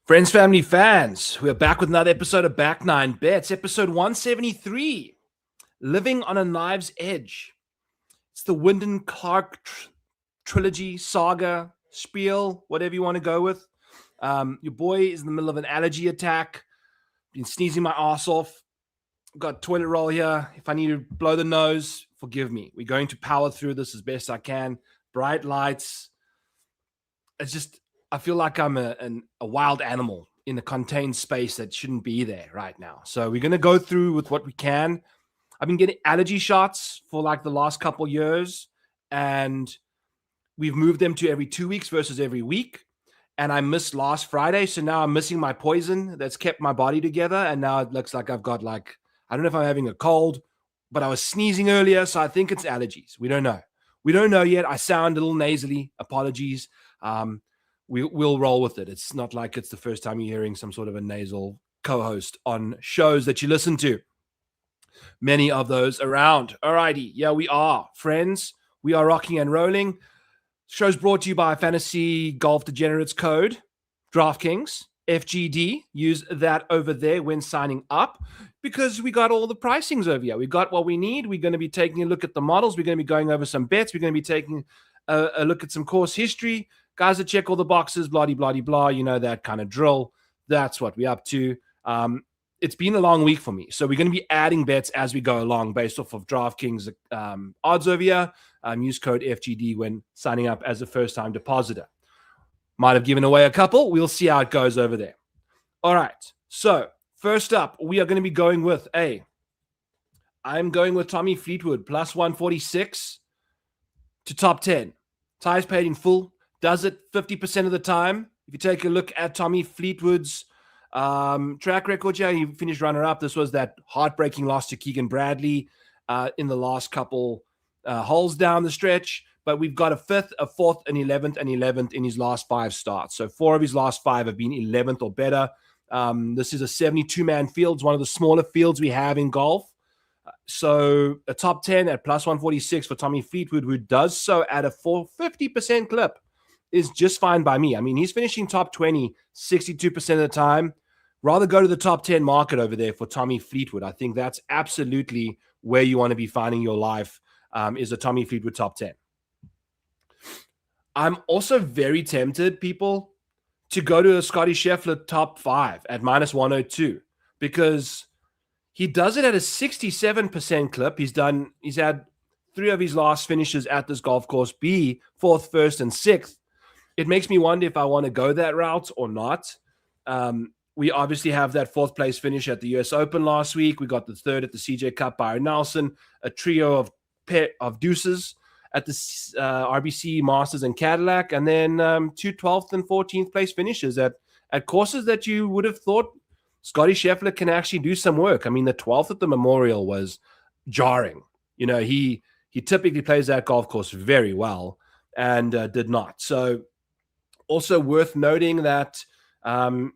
Friends, family, fans, we are back with another episode of Back Nine Bets, episode 173, Living on a Knife's Edge. It's the Wyndham Clark trilogy, saga, spiel, whatever you want to go with. Your boy is in the middle of an allergy attack, been sneezing my ass off, got toilet roll here. If I need to blow the nose, forgive me. We're going to power through this as best I can. Bright lights. It's just, I feel like I'm a wild animal in a contained space that shouldn't be there right now. So we're going to go through with what we can. I've been getting allergy shots for like the last couple years, and we've moved them to every 2 weeks versus every week. And I missed last Friday, so now I'm missing my poison that's kept my body together. And now it looks like I've got like, I don't know if I'm having a cold, but I was sneezing earlier, so I think it's allergies. We don't know. We don't know yet. I sound a little nasally. Apologies. We'll roll with it. It's not like it's the first time you're hearing some sort of a nasal co-host on shows that you listen to. Many of those around. Alrighty. Yeah, we are. Friends, we are rocking and rolling. Show's brought to you by Fantasy Golf Degenerates code, DRAFTKINGS, FGD. Use that over there when signing up because we got all the pricings over here. We got what we need. We're going to be taking a look at the models. We're going to be going over some bets. We're going to be taking a look at some course history. Guys that check all the boxes, blah, blah, blah, blah, you know, that kind of drill. That's what we're up to. It's been a long week for me. So we're going to be adding bets as we go along based off of DraftKings odds over here. Use code FGD when signing up as a first-time depositor. Might have given away a couple. We'll see how it goes over there. All right. So first up, we are going to be going with I'm going with Tommy Fleetwood, plus 146 to top 10. Ty's paid in full. Does it 50% of the time. If you take a look at Tommy Fleetwood's track record here, he finished runner-up. This was that heartbreaking loss to Keegan Bradley in the last couple holes down the stretch. But we've got a 5th, a 4th, an 11th, and 11th in his last 5 starts. So 4 of his last 5 have been 11th or better. This is a 72-man field. It's one of the smaller fields we have in golf. So a top 10 at plus 146 for Tommy Fleetwood, who does so at a 50% clip, is just fine by me. I mean, he's finishing top 20, 62% of the time. Rather go to the top 10 market over there for Tommy Fleetwood. I think that's absolutely where you want to be finding your life, is a Tommy Fleetwood top 10. I'm also very tempted, people, to go to a Scotty Scheffler top 5 at minus 102 because he does it at a 67% clip. He's had 3 of his last finishes at this golf course be 4th, 1st, and 6th. It makes me wonder if I want to go that route or not. We obviously have that 4th place finish at the US Open last week. We got the 3rd at the CJ Cup, Byron Nelson, a trio of deuces at the RBC Masters and Cadillac, and then 2 12th and 14th place finishes at courses that you would have thought Scotty Scheffler can actually do some work. I mean, the 12th at the Memorial was jarring. You know, he typically plays that golf course very well and did not. So also worth noting that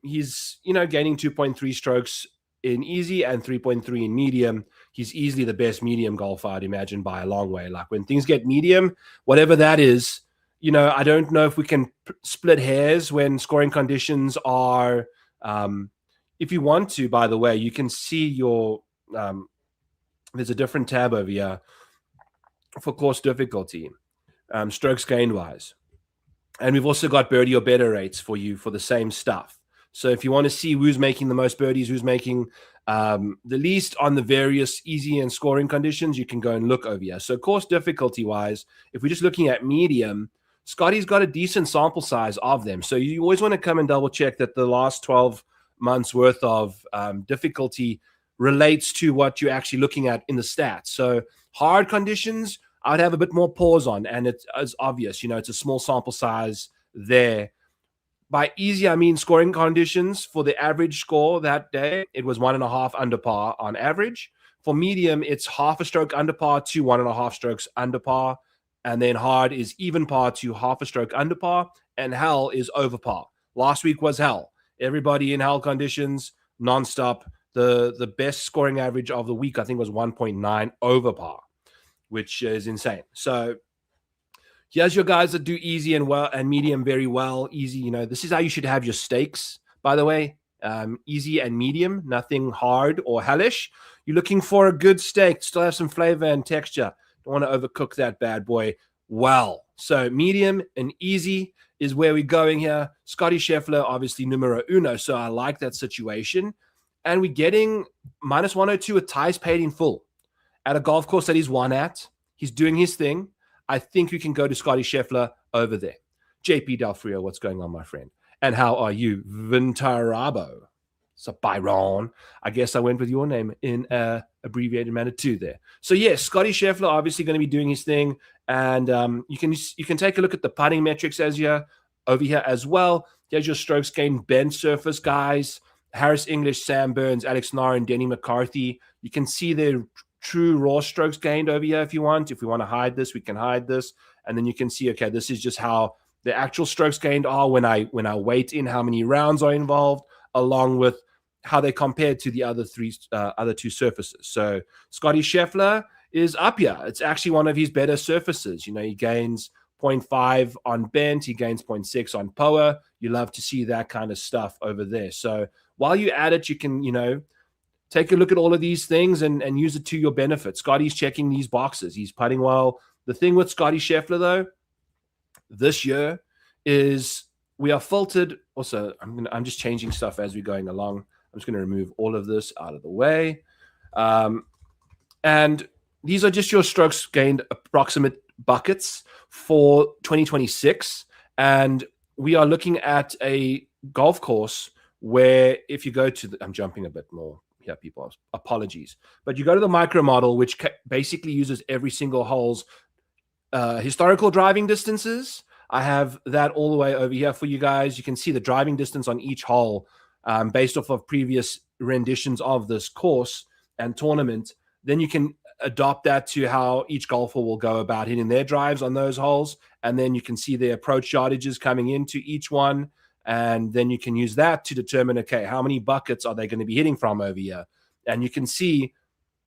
he's, gaining 2.3 strokes in easy and 3.3 in medium. He's easily the best medium golfer, I'd imagine, by a long way. Like when things get medium, whatever that is, I don't know if we can split hairs when scoring conditions are, if you want to, by the way, you can see your, there's a different tab over here for course difficulty, strokes gained wise. And we've also got birdie or better rates for you for the same stuff. So if you want to see who's making the most birdies, who's making the least on the various easy and scoring conditions, you can go and look over here. So course difficulty-wise, if we're just looking at medium, Scotty's got a decent sample size of them. So you always want to come and double-check that the last 12 months worth of difficulty relates to what you're actually looking at in the stats. So hard conditions, I'd have a bit more pause on, and it's obvious, it's a small sample size there. By easy, I mean scoring conditions. For the average score that day, it was 1.5 under par on average. For medium, it's half a stroke under par to 1.5 strokes under par, and then hard is even par to half a stroke under par, and hell is over par. Last week was hell. Everybody in hell conditions, nonstop. The best scoring average of the week, I think, was 1.9 over par, which is insane. So here's your guys that do easy and well and medium very well. Easy, this is how you should have your stakes. by the way. Easy and medium, nothing hard or hellish. You're looking for a good steak, still have some flavor and texture. Don't want to overcook that bad boy well. So medium and easy is where we're going here. Scotty Scheffler, obviously numero uno, so I like that situation. And we're getting minus 102 with ties paid in full at a golf course that he's won at. He's doing his thing. I think we can go to Scotty Scheffler over there. JP Del Frio, what's going on, my friend? And how are you, Vintarabo? So Byron, I guess I went with your name in abbreviated manner too there. So yes, Scotty Scheffler obviously going to be doing his thing, and you can take a look at the putting metrics over here as well. Here's your strokes gained bent surface guys: Harris English, Sam Burns, Alex Nahr, and Denny McCarthy. You can see their true raw strokes gained over here if you want. If we want to hide this, we can hide this, and then you can see, okay, this is just how the actual strokes gained are when I weight in how many rounds are involved, along with how they compare to the other two surfaces. So Scotty Scheffler is up here. It's actually one of his better surfaces. You know, he gains 0.5 on bent, he gains 0.6 on power. You love to see that kind of stuff over there. So while you add it, you can, you know, take a look at all of these things and use it to your benefit. Scotty's checking these boxes. He's putting well. The thing with Scotty Scheffler, though, this year is we are filtered. Also, I'm just changing stuff as we're going along. I'm just going to remove all of this out of the way. And these are just your strokes gained approximate buckets for 2026. And we are looking at a golf course where if you go to I'm jumping a bit more here, people. Apologies. But you go to the micro model, which basically uses every single hole's historical driving distances. I have that all the way over here for you guys. You can see the driving distance on each hole based off of previous renditions of this course and tournament. Then you can adopt that to how each golfer will go about hitting their drives on those holes. And then you can see the approach yardages coming into each one. And then you can use that to determine, okay, how many buckets are they going to be hitting from over here? And you can see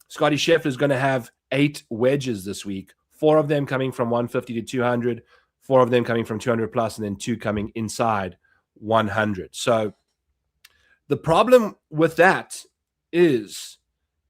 Scotty Scheffler is going to have 8 wedges this week, 4 of them coming from 150 to 200, 4 of them coming from 200 plus, and then 2 coming inside 100. So the problem with that is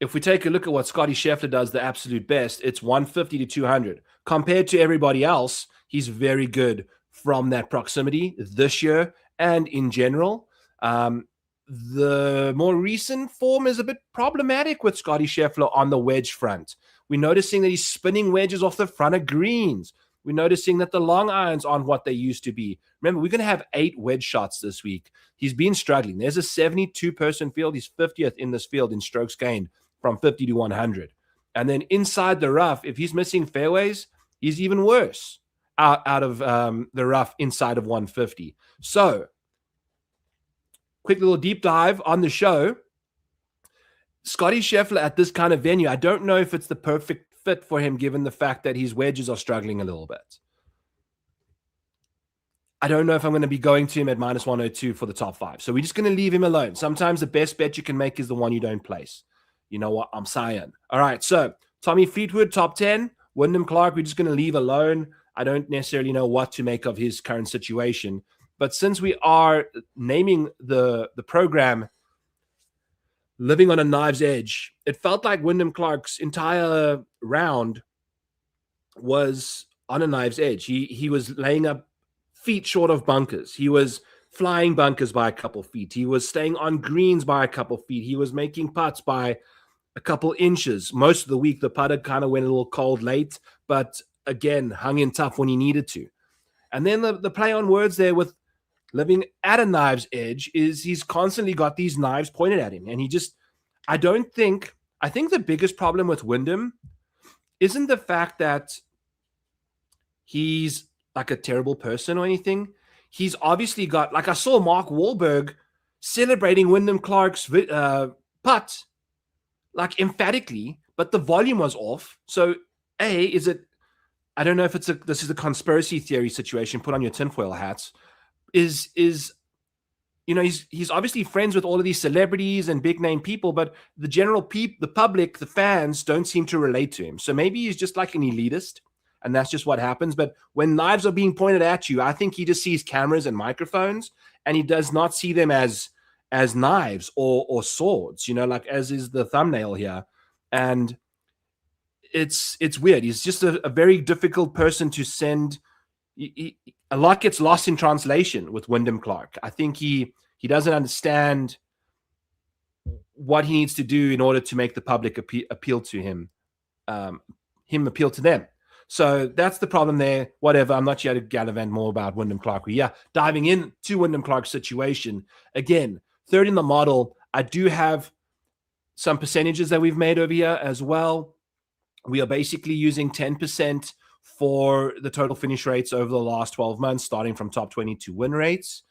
if we take a look at what Scotty Scheffler does the absolute best, it's 150 to 200. Compared to everybody else, he's very good from that proximity this year and in general. The more recent form is a bit problematic with Scotty Scheffler on the wedge front. We're noticing that he's spinning wedges off the front of greens. We're noticing that the long irons aren't what they used to be. Remember, we're going to have 8 wedge shots this week. He's been struggling. There's a 72-person field. He's 50th in this field in strokes gained from 50 to 100. And then inside the rough, if he's missing fairways, he's even worse out of the rough inside of 150. So, quick little deep dive on the show. Scotty Scheffler at this kind of venue, I don't know if it's the perfect fit for him given the fact that his wedges are struggling a little bit. I don't know if I'm going to be going to him at minus 102 for the top 5. So we're just going to leave him alone. Sometimes the best bet you can make is the one you don't place. You know what I'm saying? All right, so Tommy Fleetwood, top 10. Wyndham Clark, we're just going to leave alone. I don't necessarily know what to make of his current situation. But since we are naming the program Living on a Knife's Edge, it felt like Wyndham Clark's entire round was on a knife's edge. He was laying up feet short of bunkers. He was flying bunkers by a couple feet. He was staying on greens by a couple feet. He was making putts by a couple inches. Most of the week, the putter kind of went a little cold late, but again, hung in tough when he needed to. And then the play on words there with living at a knife's edge is he's constantly got these knives pointed at him. And I think the biggest problem with Wyndham isn't the fact that he's like a terrible person or anything. He's obviously got, like I saw Mark Wahlberg celebrating Wyndham Clark's putt, like emphatically, but the volume was off. So I don't know if this is a conspiracy theory situation, put on your tinfoil hats, is you know, he's obviously friends with all of these celebrities and big name people, but the general the public, the fans don't seem to relate to him. So maybe he's just like an elitist and that's just what happens. But when knives are being pointed at you, I think he just sees cameras and microphones and he does not see them as as knives or swords, like as is the thumbnail here. And it's weird. He's just a very difficult person to send. A lot gets lost in translation with Wyndham Clark. I think he doesn't understand what he needs to do in order to make the public appeal to him, him appeal to them. So that's the problem there. Whatever. I'm not here to gallivant more about Wyndham Clark. Diving into Wyndham Clark's situation. Again, third in the model. I do have some percentages that we've made over here as well. We are basically using 10% for the total finish rates over the last 12 months, starting from top 22 win rates.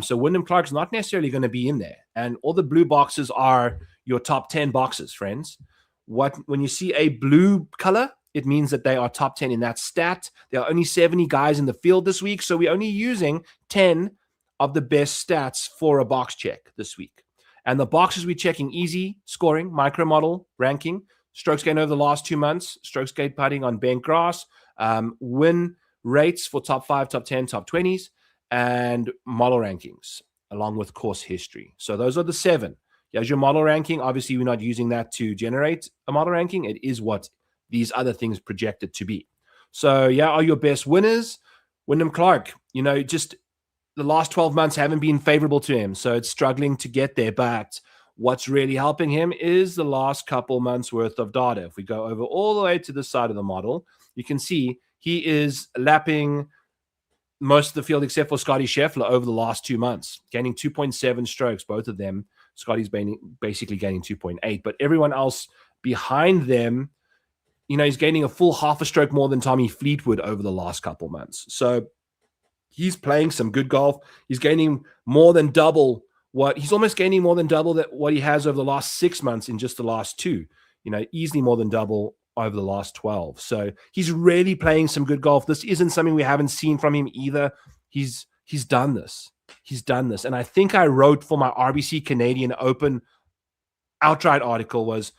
So Wyndham Clark's not necessarily going to be in there. And all the blue boxes are your top 10 boxes, friends. When you see a blue color, it means that they are top 10 in that stat. There are only 70 guys in the field this week, so we're only using 10 of the best stats for a box check this week. And the boxes we're checking: easy, scoring, micro model, ranking, strokes gained over the last 2 months, strokes gained putting on bent grass, win rates for top 5, top 10, top 20s, and model rankings, along with course history. So those are the 7. Here's your model ranking. Obviously, we're not using that to generate a model ranking. It is what these other things projected to be. So, are your best winners. Wyndham Clark, just the last 12 months haven't been favorable to him, so it's struggling to get there. But what's really helping him is the last couple months worth of data. If we go over all the way to the side of the model, you can see he is lapping most of the field except for Scotty Scheffler over the last 2 months, gaining 2.7 strokes, both of them. Scotty's basically gaining 2.8, but everyone else behind them, he's gaining a full half a stroke more than Tommy Fleetwood over the last couple months. So he's playing some good golf. He's gaining more than double he's almost gaining more than double what he has over the last 6 months in just the last 2, easily more than double over the last 12. So he's really playing some good golf. This isn't something we haven't seen from him either. He's done this. He's done this. And I think I wrote for my RBC Canadian Open outright article was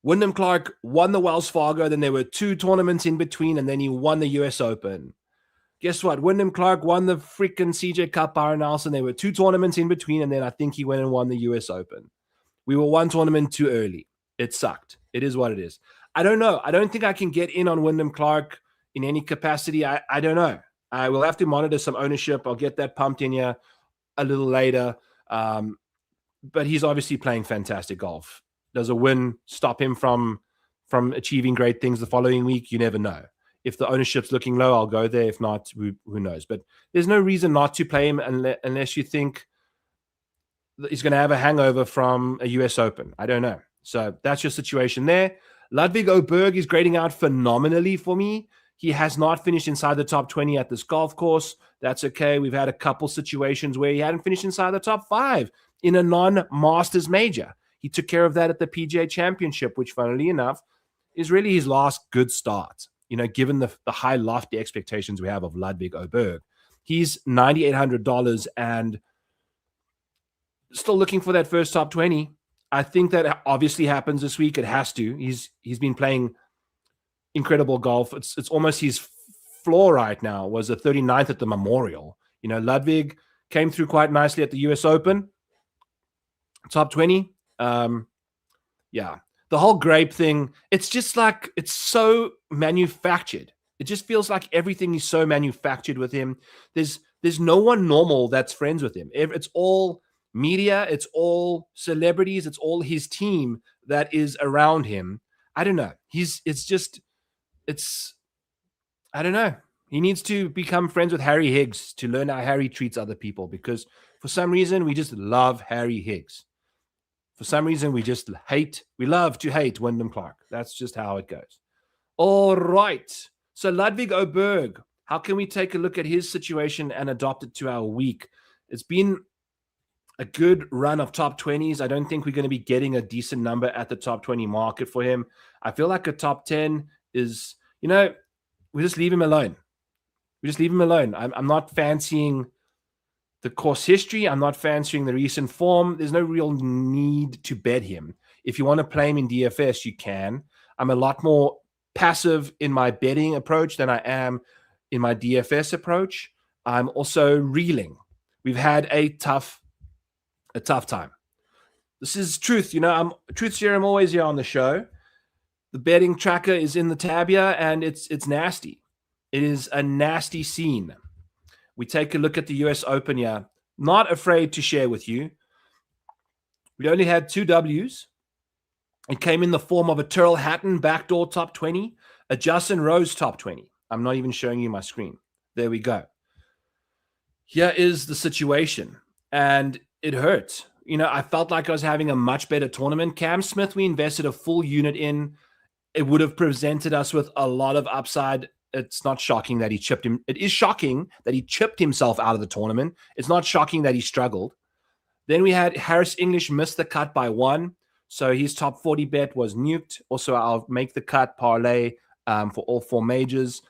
Wyndham Clark won the Wells Fargo, then there were 2 tournaments in between, and then he won the US Open. Guess what? Wyndham Clark won the freaking CJ Cup, Byron Nelson. There were 2 tournaments in between, and then I think he went and won the US Open. We were 1 tournament too early. It sucked. It is what it is. I don't know. I don't think I can get in on Wyndham Clark in any capacity. I don't know. I will have to monitor some ownership. I'll get that pumped in here a little later. But he's obviously playing fantastic golf. Does a win stop him from achieving great things the following week? You never know. If the ownership's looking low, I'll go there. If not, who knows? But there's no reason not to play him unless you think that he's going to have a hangover from a US Open. I don't know. So that's your situation there. Ludwig Oberg is grading out phenomenally for me. He has not finished inside the top 20 at this golf course. That's okay. We've had a couple situations where he hadn't finished inside the top 5 in a non-Masters major. He took care of that at the PGA Championship, which, funnily enough, is really his last good start. Given the high lofty expectations we have of Ludwig Oberg. He's $9,800 and still looking for that first top 20. I think that obviously happens this week. It has to. He's been playing incredible golf. It's almost his floor right now. Was a 39th at the Memorial. Ludwig came through quite nicely at the US Open. Top 20. The whole grape thing, it's just like, it's so manufactured. It just feels like everything is so manufactured with him. There's no one normal that's friends with him. It's all media. It's all celebrities. It's all his team that is around him. I don't know. I don't know. He needs to become friends with Harry Higgs to learn how Harry treats other people, because for some reason, we just love Harry Higgs. For some reason, we love to hate Wyndham Clark. That's just how it goes. All right. So Ludwig Oberg, how can we take a look at his situation and adopt it to our week? It's been a good run of top 20s. I don't think we're going to be getting a decent number at the top 20 market for him. I feel like a top 10 is, we just leave him alone. I'm not fancying the course history. I'm not fancying the recent form. There's no real need to bet him. If you want to play him in DFS, you can. I'm a lot more passive in my betting approach than I am in my DFS approach. I'm also reeling. We've had a tough a tough time. This is truth. You know, I'm truth serum always here on the show. The betting tracker is in the tab here, and it's nasty. It is a nasty scene. We take a look at the US Open here. Not afraid to share with you. We only had 2 Ws. It came in the form of a Tyrrell Hatton backdoor top 20, a Justin Rose top 20. I'm not even showing you my screen. There we go. Here is the situation, and it hurt. You know, I felt like I was having a much better tournament. Cam Smith, we invested a full unit in. It would have presented us with a lot of upside. It's not shocking that he chipped him. It is shocking that he chipped himself out of the tournament. It's not shocking that he struggled. Then we had Harris English miss the cut by 1. So his top 40 bet was nuked. Also, I'll make the cut parlay for all 4 majors.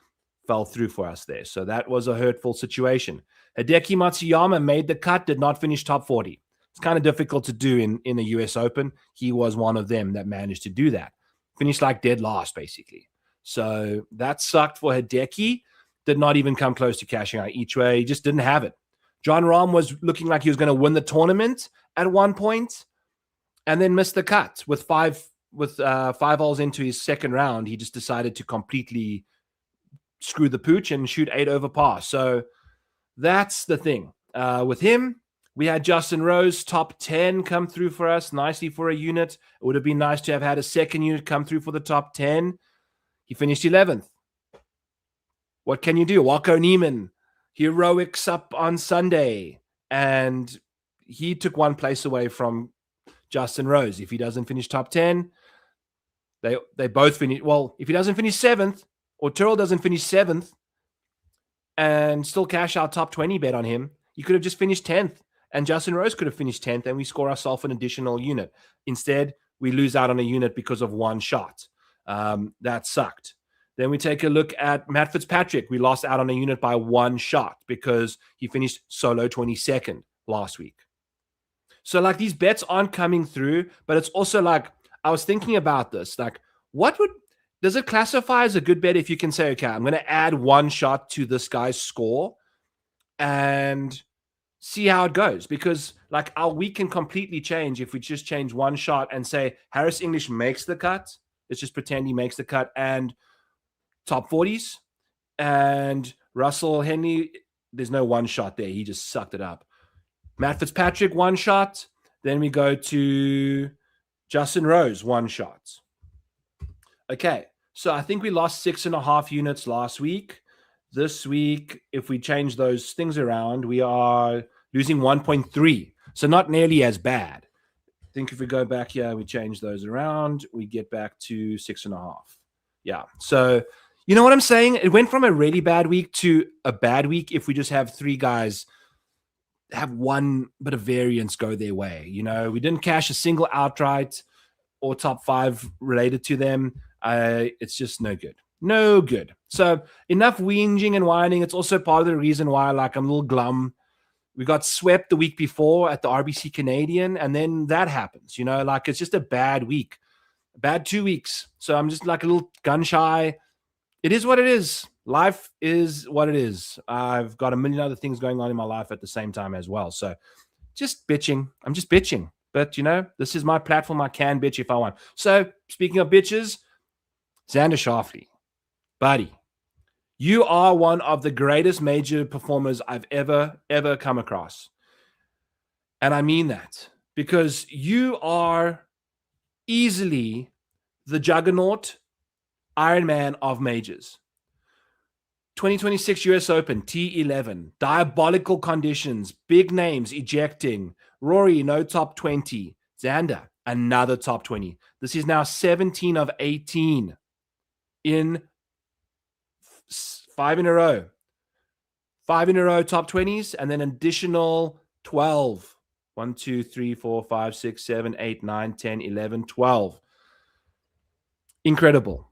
Fell through for us there. So that was a hurtful situation. Hideki Matsuyama made the cut, did not finish top 40. It's kind of difficult to do in the US Open. He was one of them that managed to do that. Finished like dead last, basically. So that sucked for Hideki. Did not even come close to cashing out each way. He just didn't have it. John Rahm was looking like he was going to win the tournament at one point, and then missed the cut with five holes into his second round. He just decided to completely screw the pooch and shoot 8 over par. So that's the thing. With him, we had Justin Rose, top 10, come through for us nicely for a unit. It would have been nice to have had a second unit come through for the top 10. He finished 11th. What can you do? Walko Neiman, heroics up on Sunday, and he took 1 place away from Justin Rose. If he doesn't finish top 10, they both finish. Well, if he doesn't finish 7th, or Tyrrell doesn't finish 7th, and still cash our top 20 bet on him, he could have just finished 10th, and Justin Rose could have finished 10th, and we score ourselves an additional unit. Instead, we lose out on a unit because of 1 shot. That sucked. Then we take a look at Matt Fitzpatrick. We lost out on a unit by 1 shot because he finished solo 22nd last week. So like these bets aren't coming through, but it's also like, I was thinking about this, like does it classify as a good bet if you can say, okay, I'm going to add 1 shot to this guy's score and see how it goes? Because like our week can completely change if we just change 1 shot and say Harris English makes the cut. Let's just pretend he makes the cut and top 40s, and Russell Henley, there's no 1 shot there. He just sucked it up. Matt Fitzpatrick, 1 shot. Then we go to Justin Rose, 1 shot. Okay, so I think we lost 6.5 units last week. This week, if we change those things around, we are losing 1.3. So not nearly as bad. I think if we go back here, we change those around, we get back to 6.5. Yeah, so you know what I'm saying? It went from a really bad week to a bad week if we just have 3 guys have 1 bit of variance go their way. You know, we didn't cash a single outright or top 5 related to them. It's just no good. No good. So enough whinging and whining. It's also part of the reason why like I'm a little glum. We got swept the week before at the RBC Canadian, and then that happens. You know, like it's just a bad week. Bad 2 weeks. So I'm just like a little gun shy. It is what it is. Life is what it is. I've got a million other things going on in my life at the same time as well. So just bitching. I'm just bitching. But, you know, this is my platform. I can bitch if I want. So speaking of bitches, Xander Schauffele, buddy, you are one of the greatest major performers I've ever come across. And I mean that because you are easily the juggernaut Iron Man of majors. 2026 US Open, T11, diabolical conditions, big names ejecting. Rory, no top 20. Xander, another top 20. This is now 17 of 18 in 5 in a row. 5 in a row top 20s, and then additional 12. 1, 2, 3, 4, 5, 6, 7, 8, 9, 10, 11, 12. Incredible.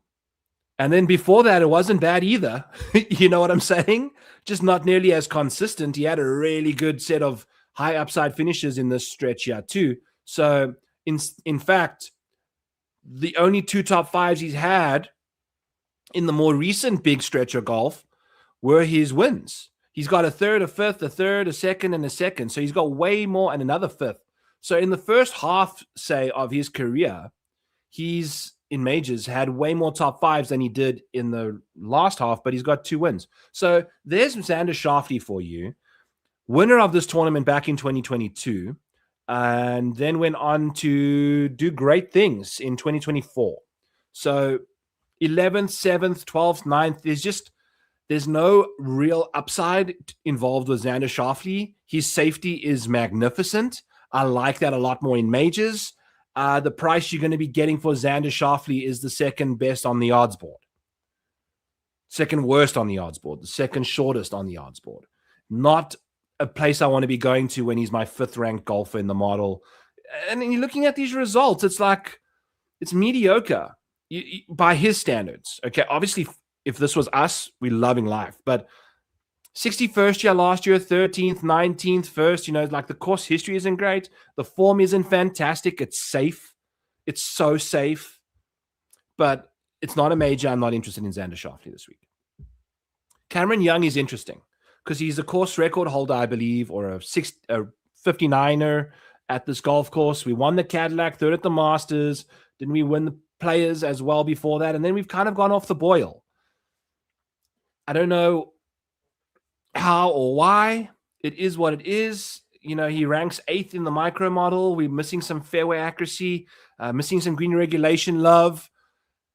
And then before that, it wasn't bad either. You know what I'm saying? Just not nearly as consistent. He had a really good set of high upside finishes in this stretch here too. So in fact, the only 2 top 5s he's had in the more recent big stretch of golf were his wins. He's got a third, a fifth, a third, a second, and a second. So he's got way more, and another fifth. So in the first half, say, of his career, he's in majors had way more top fives than he did in the last half, but he's got 2 wins. So there's Xander Schauffele for you, winner of this tournament back in 2022, and then went on to do great things in 2024. So 11th, 7th, 12th, 9th, there's no real upside involved with Xander Schauffele. His safety is magnificent. I like that a lot more in majors. The price you're going to be getting for Xander Schauffele is the second best on the odds board. Second worst on the odds board. The second shortest on the odds board. Not a place I want to be going to when he's my 5th ranked golfer in the model. And you're looking at these results, it's like, it's mediocre by his standards. Okay, obviously, if this was us, we're loving life. But 61st year last year, 13th, 19th, first, like the course history isn't great. The form isn't fantastic. It's safe. It's so safe. But it's not a major. I'm not interested in Xander Schauffele this week. Cameron Young is interesting because he's a course record holder, I believe, or a 59er at this golf course. We won the Cadillac, 3rd at the Masters. Didn't we win the Players as well before that? And then we've kind of gone off the boil. I don't know how or why. It is what it is. He ranks 8th in the micro model. We're missing some fairway accuracy, missing some green regulation love.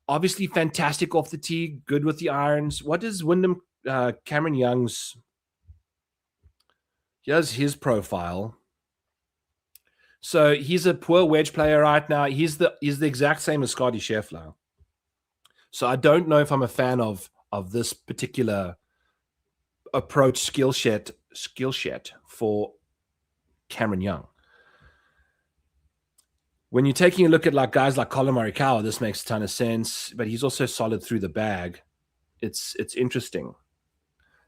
Obviously, fantastic off the tee, good with the irons. What does Cameron Young's? Here's his profile. So he's a poor wedge player right now. He's the exact same as Scottie Scheffler. So I don't know if I'm a fan of this particular approach skill set for Cameron Young. When you're taking a look at like guys like Colin Morikawa, this makes a ton of sense, but he's also solid through the bag. It's interesting.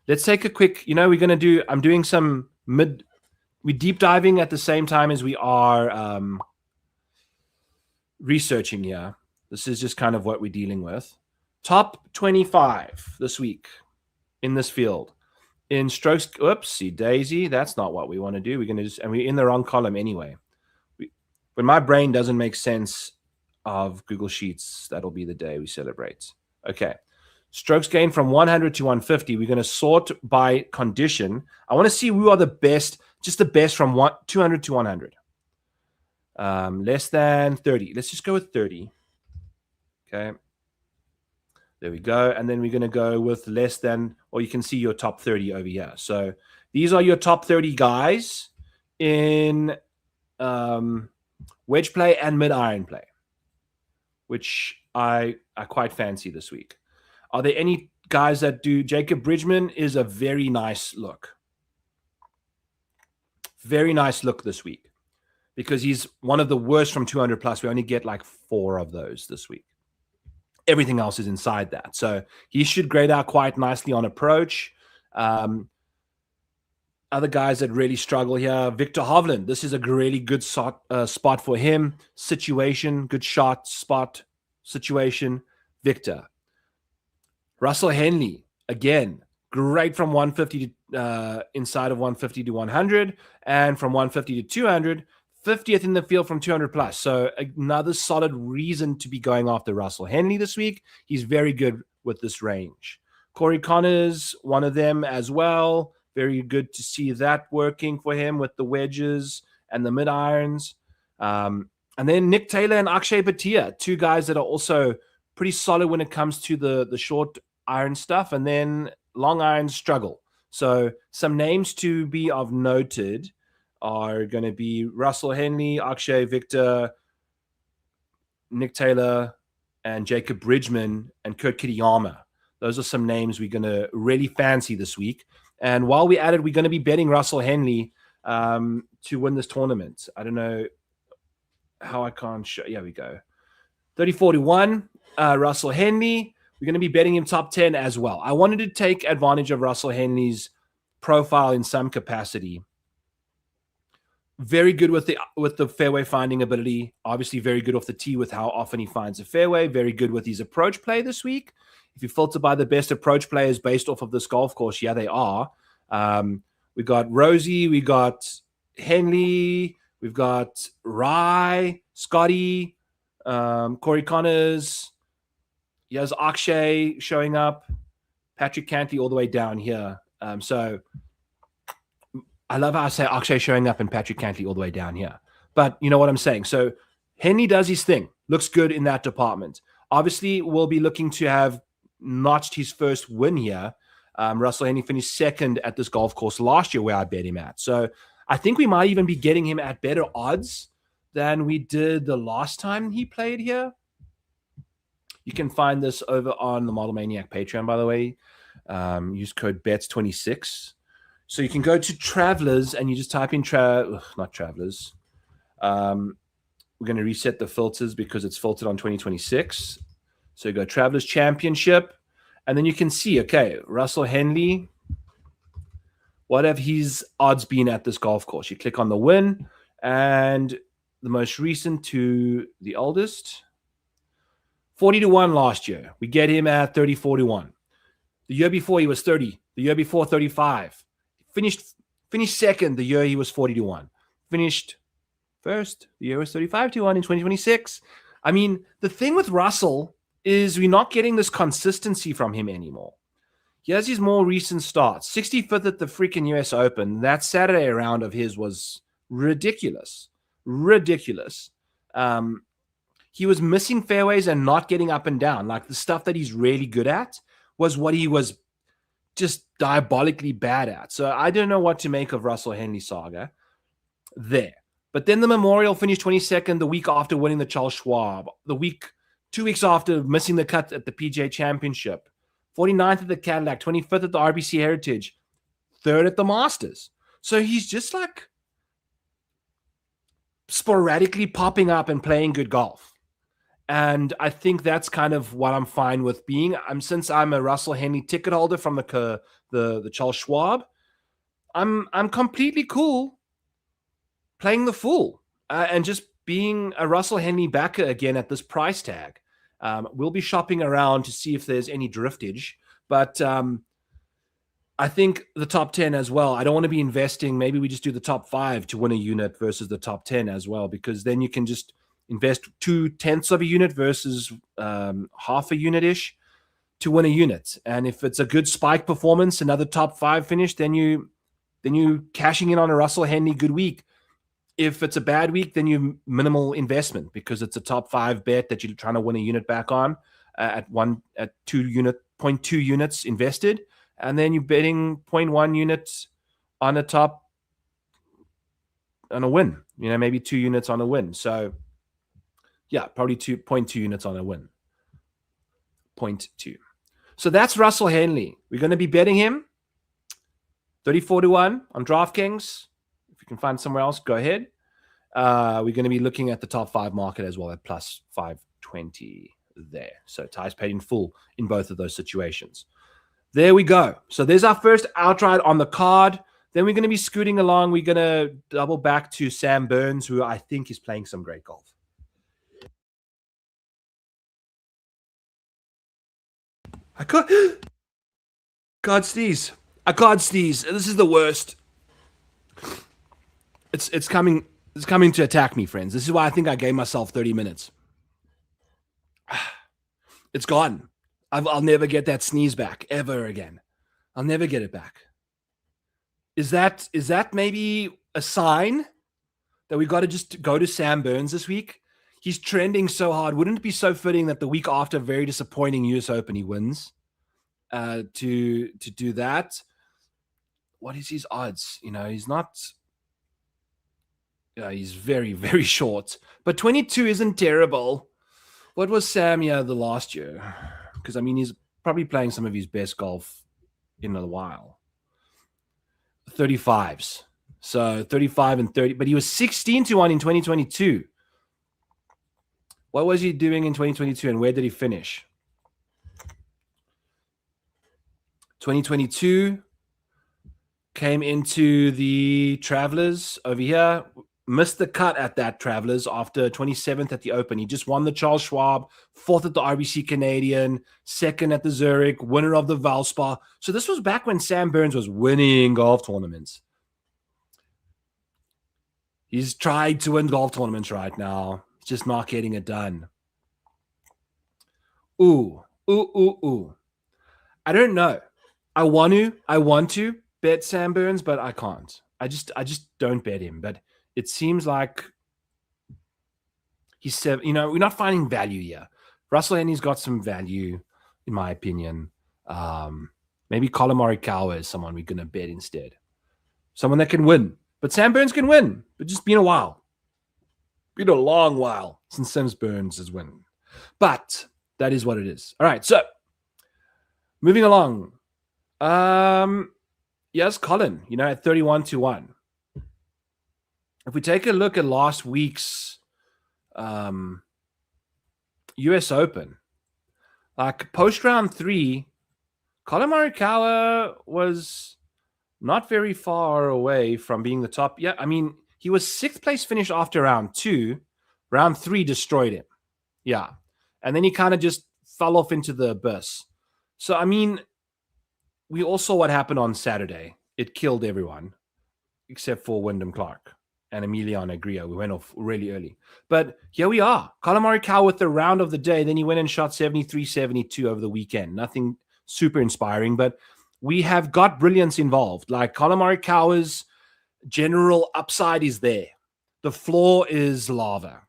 Let's take a quick, I'm doing some we're deep diving at the same time as we are researching here. This is just kind of what we're dealing with. Top 25 this week in this field. In strokes, oopsie daisy, that's not what we want to do. We're going to and we're in the wrong column anyway. When my brain doesn't make sense of Google Sheets, that'll be the day we celebrate. Okay. Strokes gained from 100 to 150. We're going to sort by condition. I want to see who are the best, just the best from 200 to 100. Less than 30. Let's just go with 30. Okay. There we go. And then we're going to go with less than, or you can see your top 30 over here. So these are your top 30 guys in wedge play and mid-iron play, which I quite fancy this week. Are there any guys that do? Jacob Bridgman is a very nice look. Very nice look this week because he's one of the worst from 200 plus. We only get like 4 of those this week. Everything else is inside that. So he should grade out quite nicely on approach. Other guys that really struggle here, Victor Hovland. This is a really good spot for him. Situation, good shot, spot, situation, Victor. Russell Henley, again, great from 150 to inside of 150 to 100, and from 150 to 200, 50th in the field from 200 plus. So another solid reason to be going after Russell Henley this week. He's very good with this range. Corey Connors, one of them as well. Very good to see that working for him with the wedges and the mid-irons. And then Nick Taylor and Akshay Bhatia, 2 guys that are also pretty solid when it comes to the short iron stuff, and then long irons struggle. So some names to be of noted are going to be Russell Henley, Akshay, Victor, Nick Taylor, and Jacob Bridgman, and Kurt Kitayama. Those are some names we're going to really fancy this week. And while we're at it, we're going to be betting Russell Henley to win this tournament. I don't know how I can't show. Yeah, we go. 30-41, Russell Henley. We're going to be betting him top 10 as well. I wanted to take advantage of Russell Henley's profile in some capacity. Very good with the fairway finding ability. Obviously very good off the tee with how often he finds a fairway. Very good with his approach play this week. If you filter by the best approach players based off of this golf course, yeah, they are. We got Rosie, we got Henley, We've got Rye, Scotty, Corey Connors. Here's Akshay showing up. Patrick Cantley all the way down here. So I love how I say Akshay showing up and Patrick Cantley all the way down here. But you know what I'm saying. So Henley does his thing. Looks good in that department. Obviously, we'll be looking to have notched his first win here. Russell Henley finished second at this golf course last year where I bet him at. So I think we might even be getting him at better odds than we did the last time he played here. You can find this over on the Model Maniac Patreon, by the way. Use code BETS26. So you can go to Travelers and you just type in not Travelers. We're going to reset the filters because it's filtered on 2026. So you go Travelers Championship, and then you can see, okay, Russell Henley, what have his odds been at this golf course? You click on the win, and the most recent to the oldest, 40-1 last year. We get him at 30-41. The year before he was 30. The year before 35. Finished second the year he was 40-1. Finished first the year was 35-1 in 2026. I mean, the thing with Russell is we're not getting this consistency from him anymore. He has his more recent starts. 65th at the freaking US Open. That Saturday round of his was ridiculous. Ridiculous. He was missing fairways and not getting up and down. Like the stuff that he's really good at was what he was just diabolically bad at. So I don't know what to make of Russell Henley saga there. But then the Memorial finished 22nd the week after winning the Charles Schwab. 2 weeks after missing the cut at the PGA Championship. 49th at the Cadillac, 25th at the RBC Heritage, 3rd at the Masters. So he's just like sporadically popping up and playing good golf. And I think that's kind of what I'm fine with being. Since I'm a Russell Henley ticket holder from the Charles Schwab, I'm completely cool playing the fool and just being a Russell Henley backer again at this price tag. We'll be shopping around to see if there's any driftage, but I think the top 10 as well. I don't want to be investing. Maybe we just do the top 5 to win a unit versus the top 10 as well, because then you can just invest 2/10 of a unit versus half a unit-ish to win a unit. And if it's a good spike performance, another top 5 finish, then you cashing in on a Russell Henley good week. If it's a bad week, then you minimal investment because it's a top 5 bet that you're trying to win a unit back on at 0.2 units invested, and then you're betting 0.1 units on a win. Maybe 2 units on a win. So yeah, probably 2.2 units on a win. 0.2. So that's Russell Henley. We're going to be betting him 34-1 on DraftKings. If you can find somewhere else, go ahead. We're going to be looking at the top 5 market as well at plus 520 there. So Ty's paid in full in both of those situations. There we go. So there's our first outright on the card. Then we're going to be scooting along. We're going to double back to Sam Burns, who I think is playing some great golf. I can't sneeze. This is the worst. It's coming to attack me, friends. This is why I think I gave myself 30 minutes. It's gone. I'll never get that sneeze back ever again. I'll never get it back. Is that maybe a sign that we got to just go to Sam Burns this week? He's trending so hard. Wouldn't it be so fitting that the week after a very disappointing US Open he wins? To do that. What is his odds? He's not. He's very, very short. But 22 isn't terrible. What was Sam the last year? Because, he's probably playing some of his best golf in a while. 35s. So 35 and 30. But he was 16-1 in 2022. What was he doing in 2022 and where did he finish? 2022 came into the Travelers over here. Missed the cut at that Travelers after 27th at the Open. He just won the Charles Schwab, 4th at the RBC Canadian, 2nd at the Zurich, winner of the Valspar. So this was back when Sam Burns was winning golf tournaments. He's tried to win golf tournaments right now. He's just not getting it done. Ooh. I don't know. I want to bet Sam Burns, but I can't. I just don't bet him. But it seems like he's we're not finding value here. Russell Henley's got some value, in my opinion. Maybe Colin Morikawa is someone we're going to bet instead. Someone that can win. But Sam Burns can win. But just been a while. Been a long while since Sam Burns has won. But that is what it is. All right, so moving along. Yes, Colin, at 31-1. If we take a look at last week's US Open, like post round 3, Colin Morikawa was not very far away from being the top. Yeah, I mean, he was 6th place finish after round 2. Round 3 destroyed him. Yeah. And then he kind of just fell off into the abyss. So, I mean, we all saw what happened on Saturday. It killed everyone except for Wyndham Clark and Emiliano Grillo. We went off really early. But here we are. Colin Morikawa with the round of the day. Then he went and shot 73-72 over the weekend. Nothing super inspiring, but we have got brilliance involved. Like Colin Morikawa's general upside is there. The floor is lava.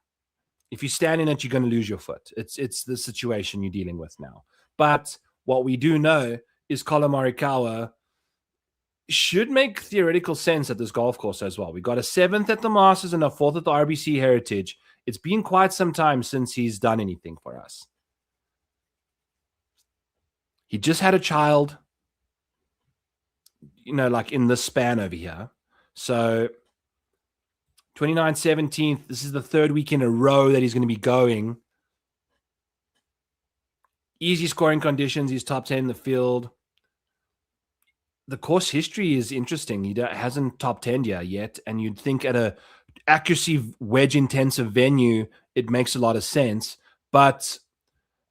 If you stand in it, you're going to lose your foot. It's the situation you're dealing with now. But what we do know is Colin Morikawa should make theoretical sense at this golf course as well. We got a 7th at the Masters and a 4th at the RBC Heritage. It's been quite some time since he's done anything for us. He just had a child, like in this span over here. So 29th, 17th, this is the 3rd week in a row that he's going to be going. Easy scoring conditions. He's top 10 in the field. The course history is interesting. He hasn't top 10 yet. And you'd think at a accuracy wedge intensive venue, it makes a lot of sense. But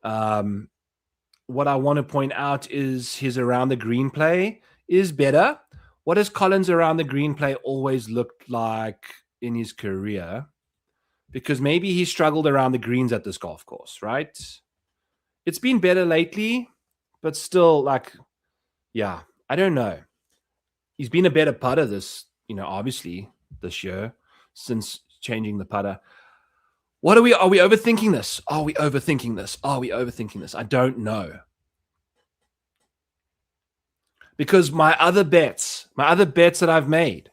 what I want to point out is his around the green play is better. What has Colin's around the green play always looked like in his career? Because maybe he struggled around the greens at this golf course, right? It's been better lately, but still, I don't know. He's been a better putter obviously this year since changing the putter. Are we overthinking this? Are we overthinking this? I don't know. Because my other bets that I've made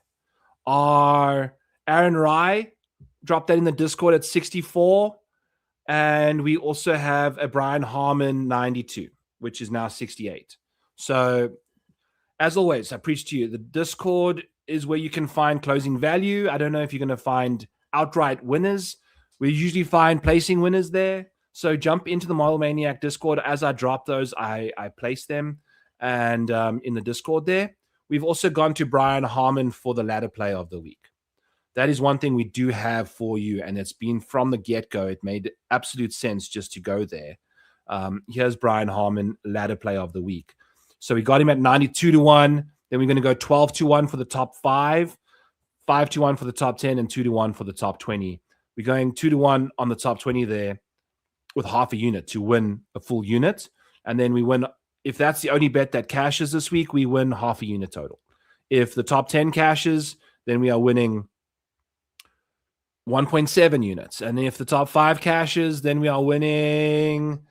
are Aaron Rai, dropped that in the Discord at 64. And we also have a Brian Harman 92, which is now 68. So as always, I preach to you, the Discord is where you can find closing value. I don't know if you're going to find outright winners. We usually find placing winners there. So jump into the Model Maniac Discord. As I drop those, I place them and in the Discord there. We've also gone to Brian Harman for the ladder play of the week. That is one thing we do have for you, and it's been from the get-go. It made absolute sense just to go there. Here's Brian Harman, ladder play of the week. So we got him at 92-1. Then we're going to go 12-1 for the top 5, 5-1 for the top 10, and 2-1 for the top 20. We're going 2-1 on the top 20 there with half a unit to win a full unit. And then we win, if that's the only bet that cashes this week, we win half a unit total. If the top 10 cashes, then we are winning 1.7 units. And if the top 5 cashes, then we are winning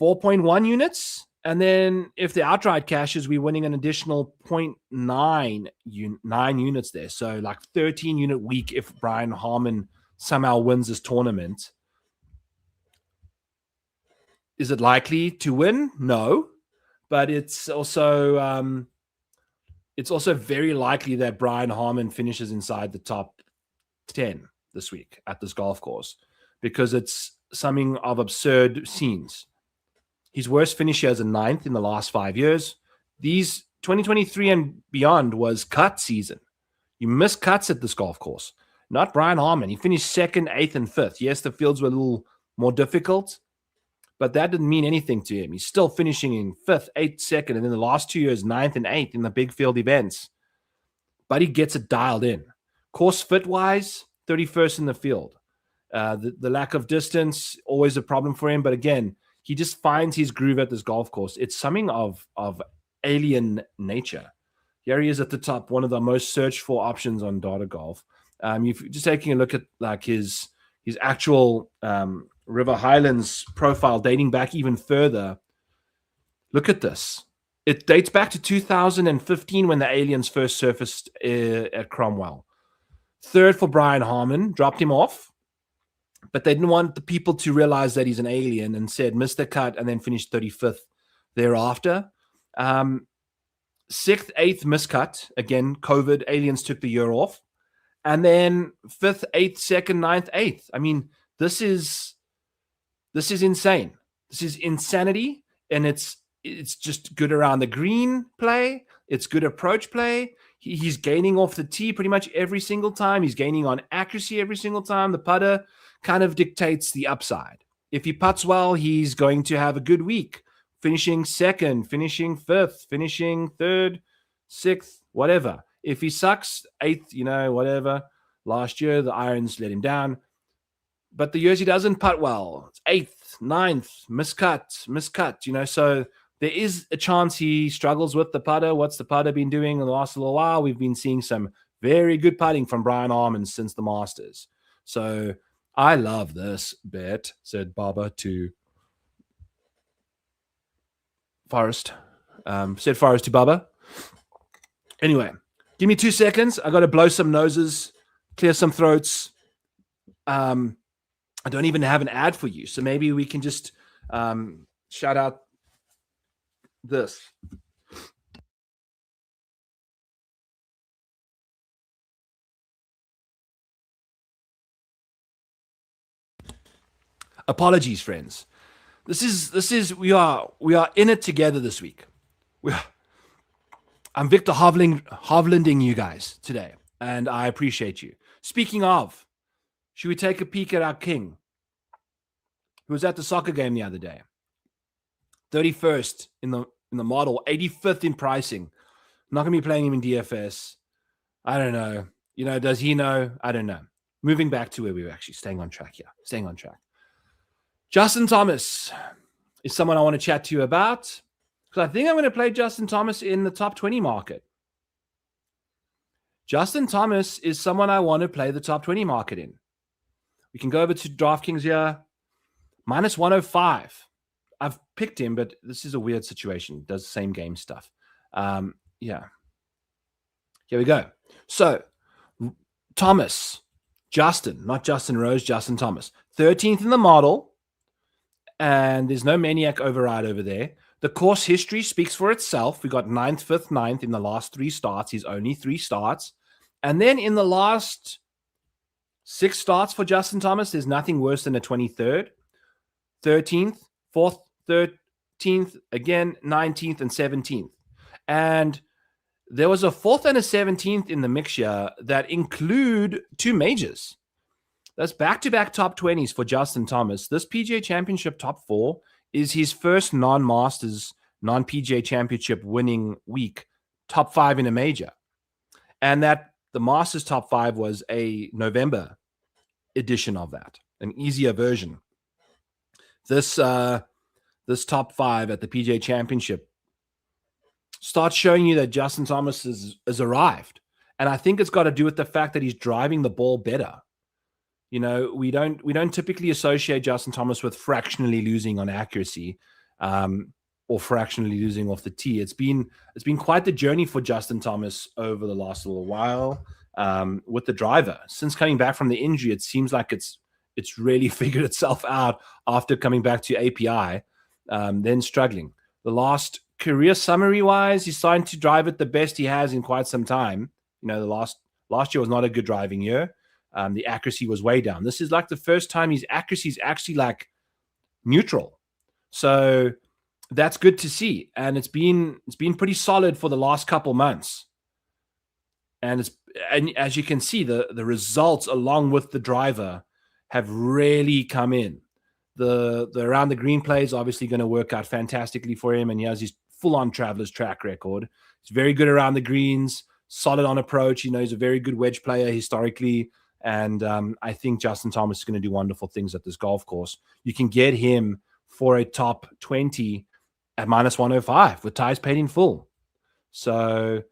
4.1 units. And then if the outright cashes, we're winning an additional 0.9 units there. So like 13 unit week if Brian Harman somehow wins this tournament. Is it likely to win? No. But it's also very likely that Brian Harman finishes inside the top 10 this week at this golf course because it's something of absurd scenes. His worst finish here is a 9th in the last 5 years. These 2023 and beyond was cut season. You miss cuts at this golf course. Not Brian Harman. He finished 2nd, 8th, and 5th. Yes, the fields were a little more difficult, but that didn't mean anything to him. He's still finishing in 5th, 8th, 2nd, and in the last 2 years, 9th and 8th in the big field events. But he gets it dialed in. Course fit wise, 31st in the field. The lack of distance, always a problem for him. But again, he just finds his groove at this golf course. It's something of alien nature. Here he is at the top, one of the most searched for options on Data Golf. You've just taking a look at like his actual River Highlands profile dating back even further. Look at this. It dates back to 2015 when the aliens first surfaced at Cromwell. Third for Brian Harmon, dropped him off, but they didn't want the people to realize that he's an alien and said missed the cut and then finished 35th thereafter. 6th, 8th miscut. Again, COVID, aliens took the year off. And then 5th, 8th, 2nd, 9th, 8th. I mean, this is insane. This is insanity. And it's just good around the green play. It's good approach play. He's gaining off the tee pretty much every single time. He's gaining on accuracy every single time. The putter kind of dictates the upside. If he putts well, he's going to have a good week. Finishing 2nd, finishing 5th, finishing 3rd, 6th, whatever. If he sucks, 8th, whatever. Last year, the irons let him down. But the years he doesn't putt well, it's 8th, 9th, miscut, so there is a chance he struggles with the putter. What's the putter been doing in the last little while? We've been seeing some very good putting from Brian Harmon since the Masters. So I love this bet, said Baba to Forrest. Said Forrest to Baba. Anyway, give me 2 seconds. I got to blow some noses, clear some throats. I don't even have an ad for you. So maybe we can just shout out this. Apologies, friends. We are in it together this week. I'm Victor Hovlanding you guys today, and I appreciate you. Speaking of, should we take a peek at our king, who was at the soccer game the other day? 31st in the model, 85th in pricing. Not going to be playing him in DFS. I don't know. Does he know? I don't know. Moving back to where we were actually staying on track here. Staying on track. Justin Thomas is someone I want to chat to you about, because I think I'm going to play Justin Thomas in the top 20 market. Justin Thomas is someone I want to play the top 20 market in. We can go over to DraftKings here. Minus 105. I've picked him, but this is a weird situation. Does the same game stuff. Yeah. Here we go. So, Thomas, Justin, not Justin Rose, Justin Thomas. 13th in the model. And there's no maniac override over there. The course history speaks for itself. We got 9th, 5th, 9th in the last 3 starts. He's only 3 starts. And then in the last 6 starts for Justin Thomas, there's nothing worse than a 23rd, 13th, 4th, 13th, again, 19th, and 17th. And there was a 4th and a 17th in the mixture that include 2 majors. That's back-to-back top 20s for Justin Thomas. This PGA Championship top 4 is his first non-Masters, non-PGA Championship winning week, top 5 in a major. And that the Masters top 5 was a November edition of that, an easier version. This top 5 at the PGA Championship starts showing you that Justin Thomas has arrived. And I think it's got to do with the fact that he's driving the ball better. We don't typically associate Justin Thomas with fractionally losing on accuracy or fractionally losing off the tee. It's been quite the journey for Justin Thomas over the last little while with the driver. Since coming back from the injury, it seems like it's really figured itself out after coming back to API, then struggling. The last career summary-wise, he's starting to drive it the best he has in quite some time. The last year was not a good driving year. The accuracy was way down. This is like the first time his accuracy is actually like neutral. So that's good to see. And it's been pretty solid for the last couple months. And as you can see, the results along with the driver have really come in. The around the green play is obviously going to work out fantastically for him. And he has his full-on Travelers track record. He's very good around the greens. solid on approach. He's a very good wedge player historically. And I think Justin Thomas is going to do wonderful things at this golf course. You can get him for a top 20 at -105 with ties paid in full. So,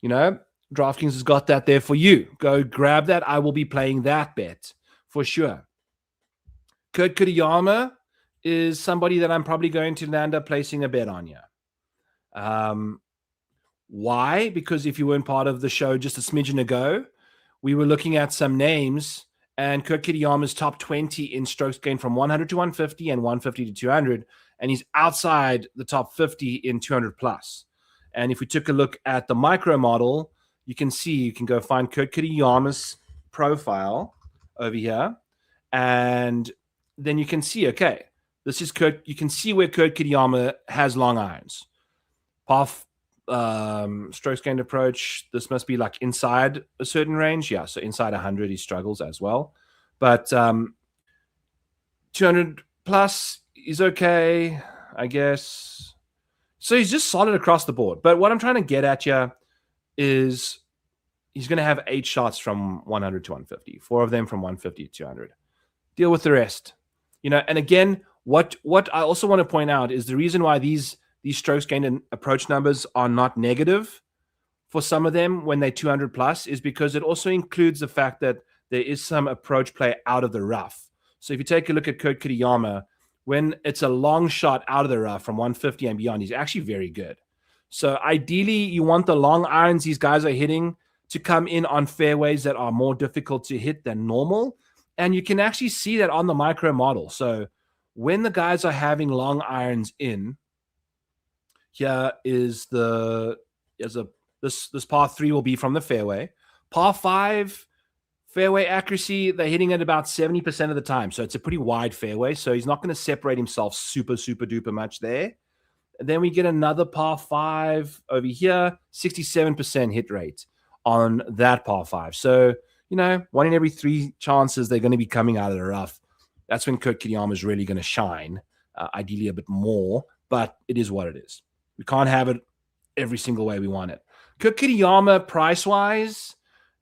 DraftKings has got that there for you. Go grab that. I will be playing that bet for sure. Kurt Kitayama is somebody that I'm probably going to land up placing a bet on here. Why? Because if you weren't part of the show just a smidgen ago, we were looking at some names, and Kurt Kitayama's top 20 in strokes gained from 100 to 150 and 150 to 200, and he's outside the top 50 in 200 plus. And if we took a look at the micro model, you can go find Kurt Kitayama's profile over here, and then you can see, okay, this is Kurt. You can see where Kurt Kitayama has long irons. Strokes gained approach, this must be like inside a certain range. Yeah, so inside 100 he struggles as well, but 200 plus is okay, I guess. So he's just solid across the board. But what I'm trying to get at you is he's going to have 8 shots from 100 to 150, 4 of them from 150 to 200. Deal with the rest. And again, what I also want to point out is the reason why these strokes gained and approach numbers are not negative for some of them when they're 200 plus is because it also includes the fact that there is some approach play out of the rough. So if you take a look at Kurt Kitayama, when it's a long shot out of the rough from 150 and beyond, he's actually very good. So ideally, you want the long irons these guys are hitting to come in on fairways that are more difficult to hit than normal. And you can actually see that on the micro model. So when the guys are having long irons in, here is this par 3 will be from the fairway. Par 5 fairway accuracy, they're hitting it about 70% of the time. So it's a pretty wide fairway. So he's not going to separate himself super duper much there. And then we get another par 5 over here, 67% hit rate on that par 5. So, 1 in every 3 chances they're going to be coming out of the rough. That's when Kurt Kitayama is really going to shine, ideally a bit more, but it is what it is. We can't have it every single way we want it. Kurt Kitayama, price-wise,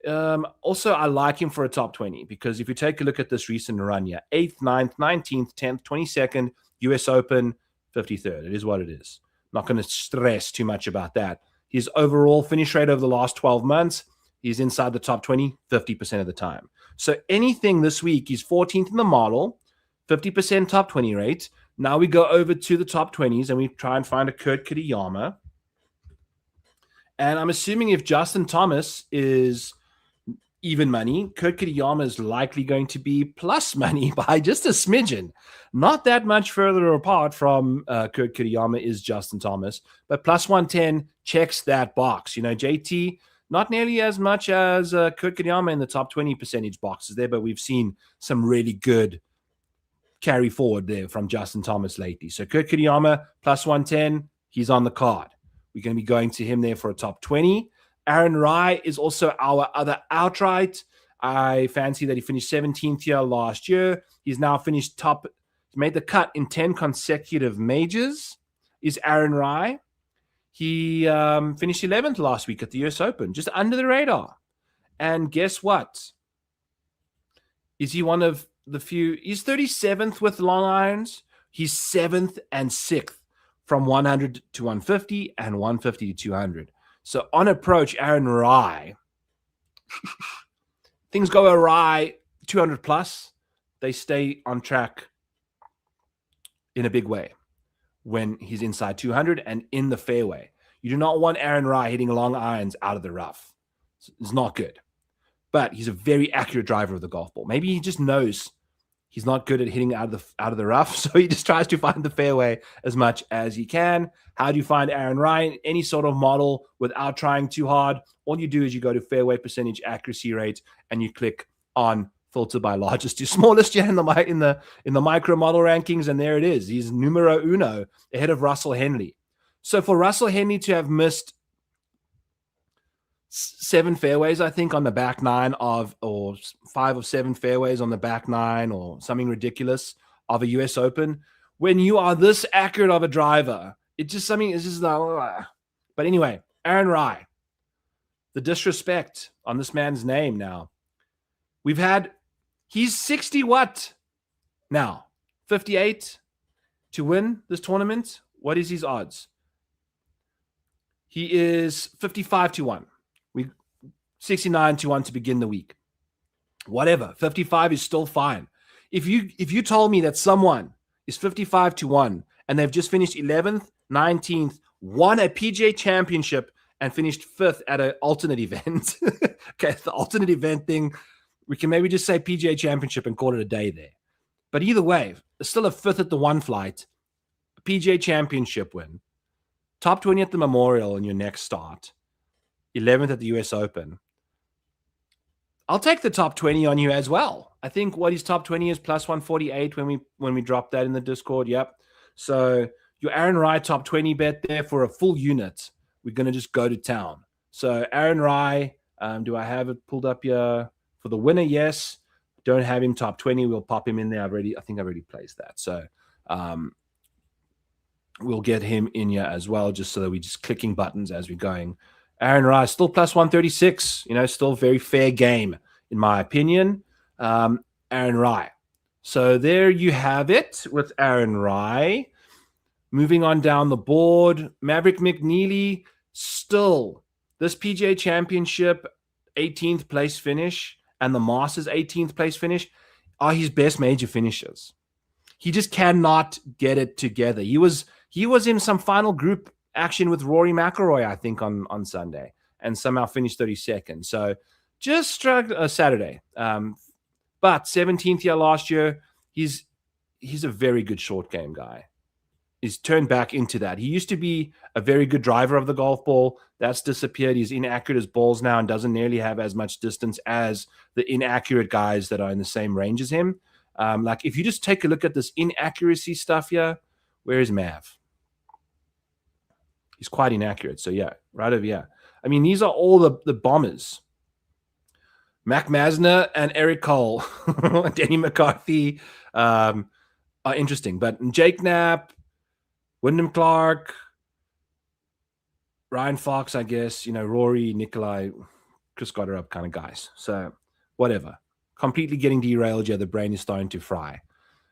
also I like him for a top 20 because if you take a look at this recent run, 8th, 9th, 19th, 10th, 22nd, US Open, 53rd. It is what it is. Not going to stress too much about that. His overall finish rate over the last 12 months, he's inside the top 20, 50% of the time. So anything this week, he's 14th in the model, 50% top 20 rate. Now we go over to the top 20s and we try and find a Kurt Kitayama. And I'm assuming if Justin Thomas is even money, Kurt Kitayama is likely going to be plus money by just a smidgen. Not that much further apart from Kurt Kitayama is Justin Thomas, but plus 110 checks that box. JT, not nearly as much as Kurt Kitayama in the top 20 percentage boxes there, but we've seen some really good carry forward there from Justin Thomas lately. So Kurt Kitayama, plus 110, he's on the card. We're going to be going to him there for a top 20. Aaron Rai is also our other outright. I fancy that he finished 17th here last year. He's now finished top, made the cut in 10 consecutive majors, is Aaron Rai. He finished 11th last week at the US Open, just under the radar. And guess what? Is he one of the few? He's 37th with long irons. He's 7th and 6th from 100 to 150 and 150 to 200. So on approach, Aaron Rai, things go awry 200 plus, they stay on track in a big way when he's inside 200 and in the fairway. You do not want Aaron Rai hitting long irons out of the rough. It's not good. But he's a very accurate driver of the golf ball. Maybe he just knows he's not good at hitting out of the rough, so he just tries to find the fairway as much as he can. How do you find Aaron Rai? Any sort of model without trying too hard. All you do is you go to fairway percentage accuracy rate and you click on filter by largest to smallest in the micro model rankings, and there it is. He's numero uno ahead of Russell Henley. So for Russell Henley to have missed 7 fairways, I think, on the back 9 or 5 of 7 fairways on the back 9 or something ridiculous of a US Open, when you are this accurate of a driver, it's just something, it's just not. But anyway, Aaron Rai, the disrespect on this man's name now. He's 60 what now? 58 to win this tournament. What is his odds? He is 55 to 1. 69 to 1 to begin the week. Whatever. 55 is still fine. If you told me that someone is 55 to 1 and they've just finished 11th, 19th, won a PGA championship and finished 5th at an alternate event. Okay, the alternate event thing, we can maybe just say PGA championship and call it a day there. But either way, it's still a 5th at the one flight, a PGA championship win, top 20 at the Memorial in your next start, 11th at the US Open. I'll take the top 20 on you as well. I think what his top 20 is plus 148 when we dropped that in the Discord. Yep. So your Aaron Rai top 20 bet there for a full unit. We're going to just go to town. So Aaron Rai, do I have it pulled up here for the winner? Yes. Don't have him top 20. We'll pop him in there. I think I've already placed that. So we'll get him in here as well, just so that we're just clicking buttons as we're going. Aaron Rai still plus 136, still very fair game in my opinion. Aaron Rai. So there you have it with Aaron Rai. Moving on down the board, Maverick McNeely, still this PGA Championship 18th place finish and the Masters 18th place finish are his best major finishes. He just cannot get it together. He was in some final group action with Rory McIlroy, I think, on Sunday, and somehow finished 32nd. So just struggled Saturday. But 17th year last year, he's a very good short game guy. He's turned back into that. He used to be a very good driver of the golf ball. That's disappeared. He's inaccurate as balls now and doesn't nearly have as much distance as the inaccurate guys that are in the same range as him. Like if you just take a look at this inaccuracy stuff here, where is Mav? He's quite inaccurate. So yeah, right over here. I mean, these are all the bombers. Mac Masner and Eric Cole, Denny McCarthy are interesting. But Jake Knapp, Wyndham Clark, Ryan Fox, I guess, Rory, Nikolai, Chris Gotterup kind of guys. So whatever. Completely getting derailed. Yeah, the brain is starting to fry.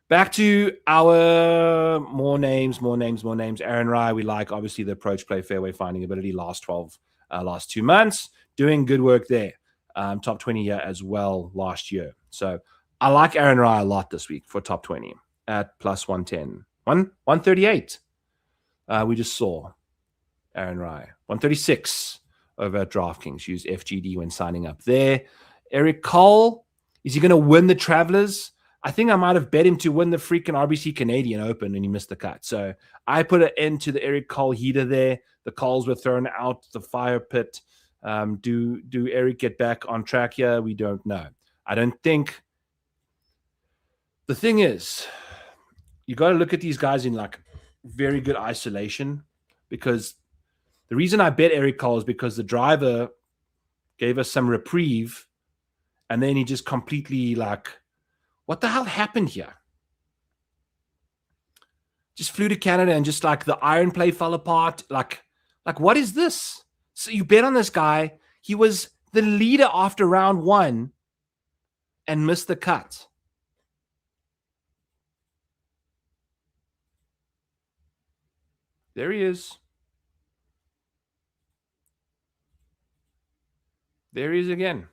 Back to our more names. Aaron Rai, we like, obviously, the approach, play, fairway finding ability, last 2 months. Doing good work there. Top 20 here as well last year. So I like Aaron Rai a lot this week for top 20 at plus 110. 138. We just saw Aaron Rai. 136 over at DraftKings. Use FGD when signing up there. Eric Cole, is he going to win the Travelers? I think I might have bet him to win the freaking RBC Canadian Open and he missed the cut. So I put an end to the Eric Cole heater there. The Coles were thrown out the fire pit. Do Eric get back on track here? We don't know. I don't think. The thing is, you got to look at these guys in like very good isolation, because the reason I bet Eric Cole is because the driver gave us some reprieve and then he just completely like, what the hell happened here? Just flew to Canada and just like the iron play fell apart. Like what is this? So you bet on this guy. He was the leader after round 1 and missed the cut. There he is. There he is again.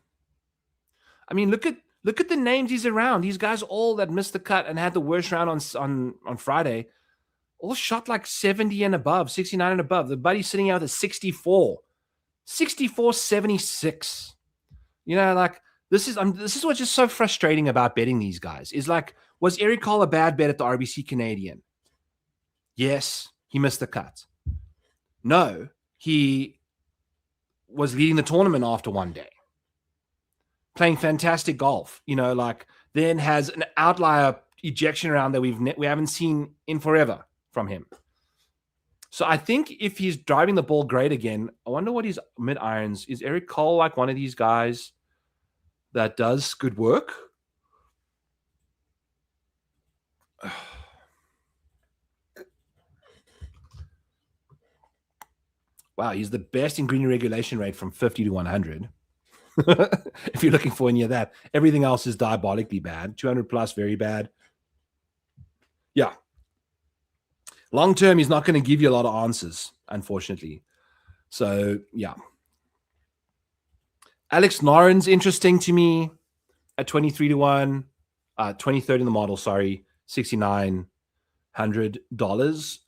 I mean, look at the names he's around. These guys all that missed the cut and had the worst round on Friday, all shot like 70 and above, 69 and above. The buddy's sitting out at 64, 76. Like this is what's just so frustrating about betting these guys is like, was Eric Cole a bad bet at the RBC Canadian? Yes, he missed the cut. No, he was leading the tournament after one day, playing fantastic golf, then has an outlier ejection round that we haven't seen in forever from him. So I think if he's driving the ball great again, I wonder what his mid irons is. Eric Cole like one of these guys that does good work? Wow, he's the best in green regulation rate from 50 to 100. If you're looking for any of that. Everything else is diabolically bad. 200 plus, very bad. Yeah. Long term, he's not going to give you a lot of answers, unfortunately. So, yeah. Alex Noren's interesting to me at 23 to 1, 23rd in the model, sorry, $6,900.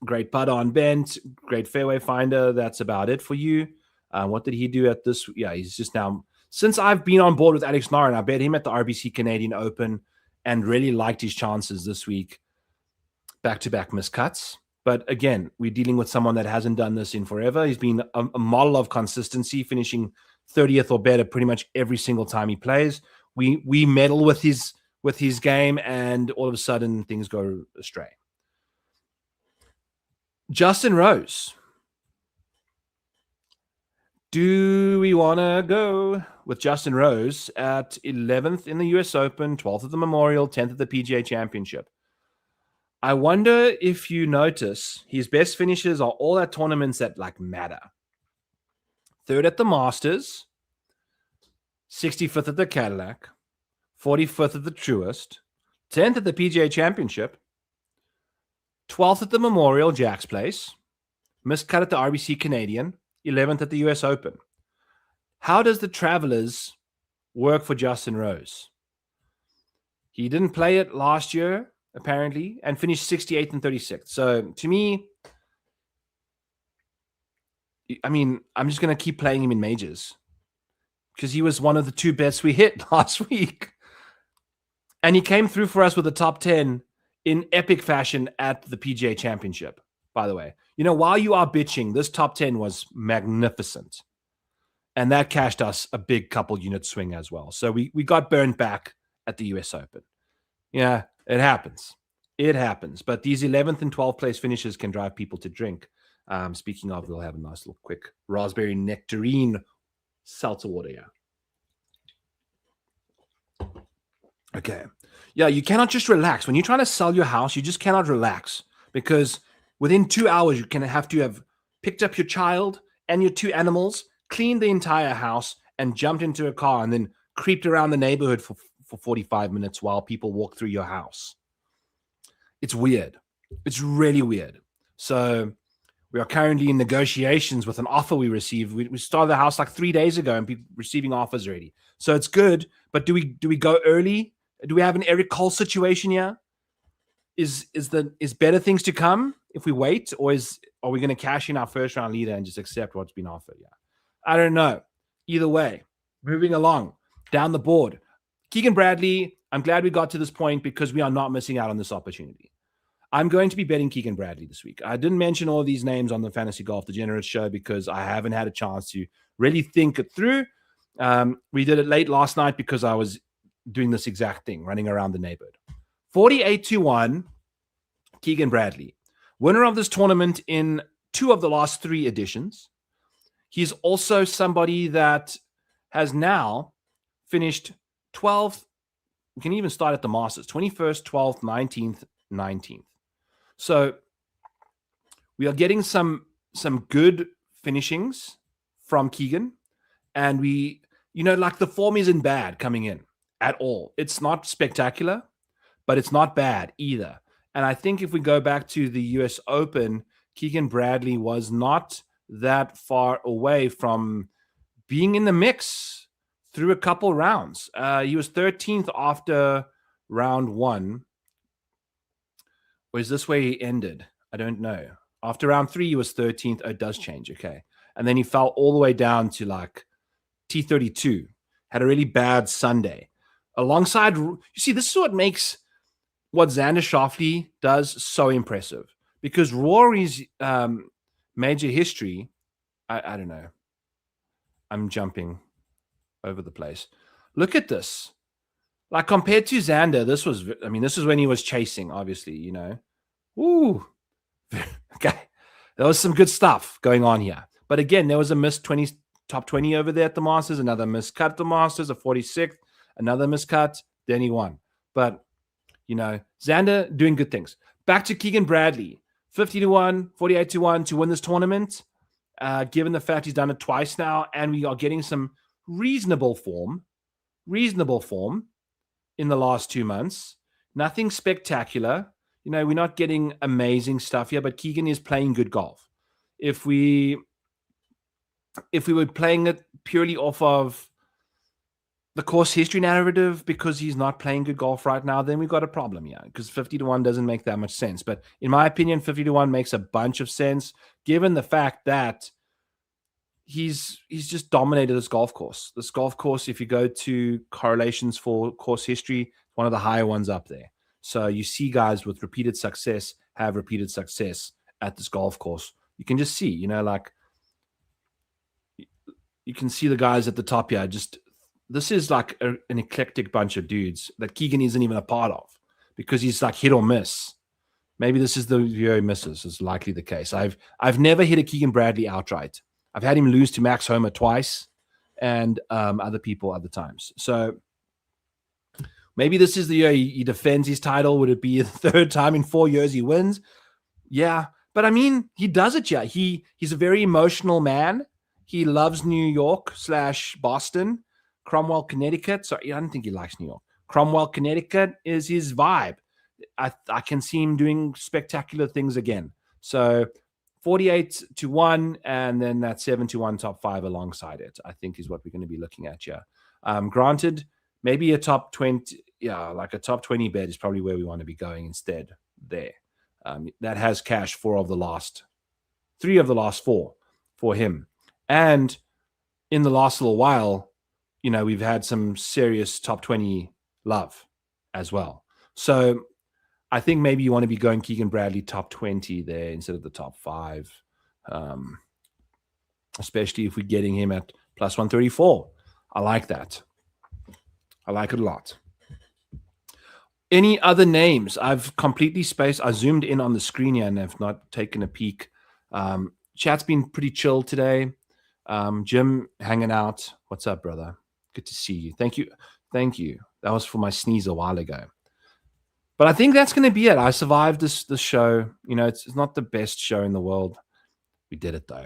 Great putt on bent, great fairway finder. That's about it for you. What did he do at this? Yeah, he's just now, since I've been on board with Alex Noren, I bet him at the RBC Canadian Open and really liked his chances this week. Back-to-back miscuts. But again, we're dealing with someone that hasn't done this in forever. He's been a model of consistency, finishing 30th or better pretty much every single time he plays. We meddle with his game, and all of a sudden things go astray. Justin Rose. Do we want to go with Justin Rose at 11th in the US Open, 12th at the Memorial, 10th at the PGA Championship? I wonder if you notice his best finishes are all at tournaments that like matter. 3rd at the Masters, 65th at the Cadillac, 45th at the Truist, 10th at the PGA Championship, 12th at the Memorial, Jack's Place, miscut at the RBC Canadian, 11th at the US Open. How does the Travelers work for Justin Rose? He didn't play it last year, apparently, and finished 68th and 36th. So to me, I mean, I'm just going to keep playing him in majors because he was one of the 2 bets we hit last week. And he came through for us with a top 10 in epic fashion at the PGA Championship, by the way. You know, while you are bitching, this top 10 was magnificent. And that cashed us a big couple unit swing as well. So we got burned back at the US Open. Yeah, it happens. It happens. But these 11th and 12th place finishes can drive people to drink. Speaking of, we'll have a nice little quick raspberry nectarine seltzer water here. Okay. Yeah, you cannot just relax. When you're trying to sell your house, you just cannot relax because within 2 hours, you can have to have picked up your child and your 2 animals, cleaned the entire house, and jumped into a car and then creeped around the neighborhood for 45 minutes while people walk through your house. It's weird. It's really weird. So we are currently in negotiations with an offer we received. We started the house like 3 days ago and people receiving offers already. So it's good. But do we go early? Do we have an Eric Cole situation here? Is better things to come if we wait, or are we going to cash in our first round leader and just accept what's been offered? Yeah, I don't know. Either way, moving along down the board. Keegan Bradley, I'm glad we got to this point because we are not missing out on this opportunity. I'm going to be betting Keegan Bradley this week. I didn't mention all of these names on the Fantasy Golf Degenerate show because I haven't had a chance to really think it through. We did it late last night because I was doing this exact thing, running around the neighborhood. 48-1, Keegan Bradley. Winner of this tournament in 2 of the last 3 editions. He's also somebody that has now finished 12th. We can even start at the Masters. 21st, 12th, 19th, 19th. So we are getting some good finishings from Keegan. And we, like the form isn't bad coming in at all. It's not spectacular, but it's not bad either. And I think if we go back to the US Open, Keegan Bradley was not that far away from being in the mix through a couple rounds. He was 13th after round 1. Or is this where he ended? I don't know. After round 3, he was 13th. Oh, it does change. Okay. And then he fell all the way down to like T32. Had a really bad Sunday. Alongside, you see, this is what makes what Xander Schauffele does so impressive. Because Rory's major history, I don't know. I'm jumping over the place. Look at this. Like compared to Xander, this is when he was chasing, obviously, Ooh. Okay. There was some good stuff going on here. But again, there was a missed top 20 over there at the Masters, another miscut at the Masters, a 46th, another miscut, then he won. But, Xander doing good things. Back to Keegan Bradley, 50-1, 48-1 to win this tournament. given the fact he's done it twice now, and we are getting some reasonable form in the last 2 months. Nothing spectacular. We're not getting amazing stuff here, but Keegan is playing good golf. If we were playing it purely off of the course history narrative because he's not playing good golf right now, then we've got a problem here, because 50-1 doesn't make that much sense. But in my opinion, 50-1 makes a bunch of sense given the fact that he's just dominated this golf course. This golf course, if you go to correlations for course history, one of the higher ones up there. So you see guys with repeated success have repeated success at this golf course. You can just see, like you can see the guys at the top here. This is like an eclectic bunch of dudes that Keegan isn't even a part of, because he's like hit or miss. Maybe this is the year he misses, is likely the case. I've never hit a Keegan Bradley outright. I've had him lose to Max Homa twice and other people other times. So maybe this is the year he defends his title. Would it be the third time in 4 years he wins? Yeah. But I mean, he does it, yeah. He's a very emotional man. He loves New York / Boston, Cromwell, Connecticut. Sorry, I don't think he likes New York. Cromwell, Connecticut is his vibe. I can see him doing spectacular things again. So 48-1, and then that 7-1 top 5 alongside it, I think is what we're going to be looking at here. Granted, maybe a top 20, like a top 20 bet is probably where we want to be going instead there. That has cashed 3 of the last 4 for him. And in the last little while, we've had some serious top 20 love as well. So I think maybe you want to be going Keegan Bradley top 20 there instead of the top 5, especially if we're getting him at plus 134. I like that. I like it a lot. Any other names? I've completely spaced. I zoomed in on the screen here and have not taken a peek. Chat's been pretty chill today. Jim hanging out. What's up, brother? Good to see you. Thank you. That was for my sneeze a while ago. But I think that's going to be it. I survived this show. It's not the best show in the world. We did it, though.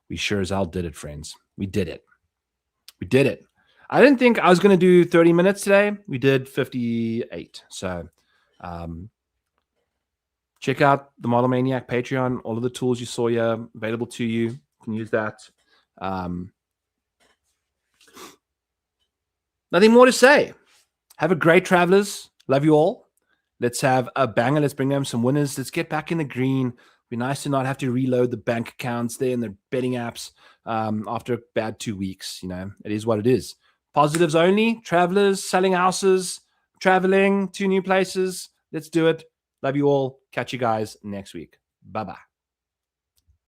We sure as hell did it, friends. We did it. I didn't think I was going to do 30 minutes today. We did 58. So check out the Model Maniac Patreon. All of the tools you saw here available to you. You can use that. Nothing more to say. Have a great travelers. Love you all. Let's have a banger. Let's bring home some winners. Let's get back in the green. It'd be nice to not have to reload the bank accounts there and the betting apps after a bad 2 weeks. It is what it is. Positives only. Travelers, selling houses, traveling to new places. Let's do it. Love you all. Catch you guys next week. Bye-bye.